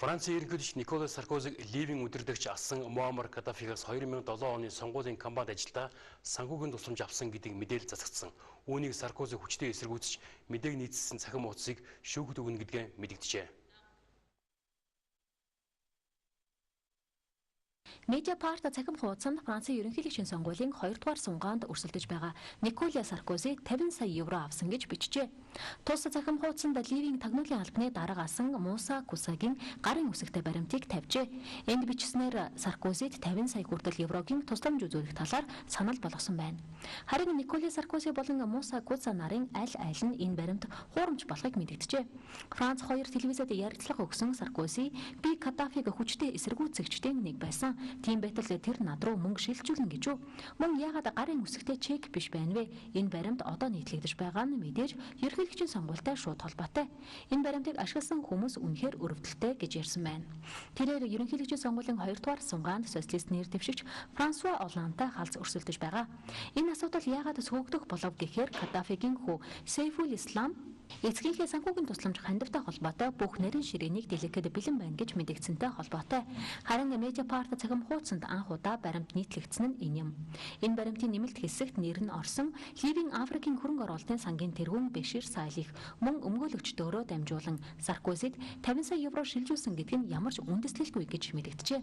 Францын ерөнхийлөгч Николас Саркозиг Ливийн удирдагч асан Муаммар Каддафигаас 2007 оны сонгуулийн кампанид ажилдаа санхүүгийн тусламж авсан гэдэг мэдээлэл засагдсан. Үүнийг Саркози хүчтэй эсэргүүцэж мэдээг нийцсэн цахим хуудсыг шүүхэд өгнө гэдгээ мэдэгджээ. Mediapart цахим хуудсанд Францын ерөнхийлөгчийн сонгуулийн 2 дугаар сунгаанд өрсөлдөж байгаа Николя Саркози 50 сая евро авсан гэж бичжээ. Тус цахим хуудсанд Ливийн тагнуулын албаны дарга асан Муса Кусагийн гарын үсэгтэй баримтыг тавьжээ. Энд бичснээр Саркозид 50 сая хүртэл еврогийн тусламж үзүүлэх талаар санал болгосон байна. Харин Николя Саркози болон Муса Куса нарын аль нь энэ баримт хуурамч болохыг мэдэгджээ. Франц 2 телевизэд ярилцлага өгсөн Саркози би Каддафиг хүчтэй эсэргүүцэгчдийн нэг байсан. Тийм байтал тэр над руу мөнгө шилжүүлнэ гэж үү? Мөн яагаад гарын үсэгтэй чек биш байна вэ? Энэ баримт одоо нийтлэгдэж байгаа нь мэдээж ерөнхийлөгчийн сонгуультай шууд холбоотой. Энэ баримтыг ашигласан хүмүүс үнэхээр өрөвдөлтэй гэж ярьсан байна. Тэрээр ерөнхийлөгчийн сонгуулийн 2 дугаар сунгаанд социалист нэр дэвшигч Франсуа Олландтай халз өрсөлдөж байгаа. Энэ асуудал яагаад сөхөгдөх болов гэхээр Каддафигийн хүү Сейфул Ислам эцгийнхээ санхүүгийн тусламж хандивтай холбоотой бүх нарийн ширээнийг дэлгэхэд бэлэн байна гэж мэдэгдсэнтэй холбоотой. Харин Mediapart цахим хуудсанд анх удаа баримт нийтлэгдсэн нь энэ юм. Энэ баримтын нэмэлт хэсэгт нэр нь орсон Ливийн Африкийн хөрөнгө оруулалтын сангийн тэргүүн Бэшир Саалих мөн өмгөөлөгчдөөрөө дамжуулан Саркозид 50 сая евро шилжүүлсэн гэдэг нь ямар ч үндэслэлгүй гэж мэдэгджээ.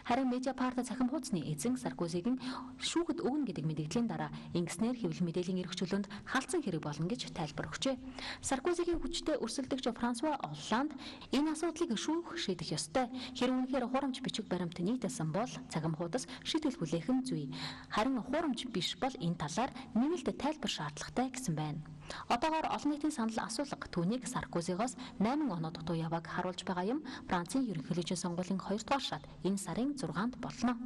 Харин Mediapart цахим хуудсны эзэн Саркозигийн шүүхэд өгнө гэдэг мэдэгдлийн дараа ингэснээр хэвлэл мэдээллийн эрхчлөлөнд халдсан хэрэг болно гэж тайлбар өгчээ. Саркозигийн хүчтэй өрсөлдөгч Франсуа Олланд энэ асуудлыг шүүх шийдэх ёстой. Хэрвээ үнэхээр хуурамч бичиг баримт нийтэлсэн бол цахим хуудас шийдэл хүлээх нь зүй. Харин хуурамч биш бол энэ талаар нэмэлт тайлбар шаардлагатай гэсэн байна. Одоогоор олон нийтийн санал асуулга түүнийг Саркозигоос 8 оноо дутуу явааг харуулж байгаа юм. Францын ерөнхийлөгчийн сонгуулийн 2 дугаар шат энэ сарын 6-нд болно.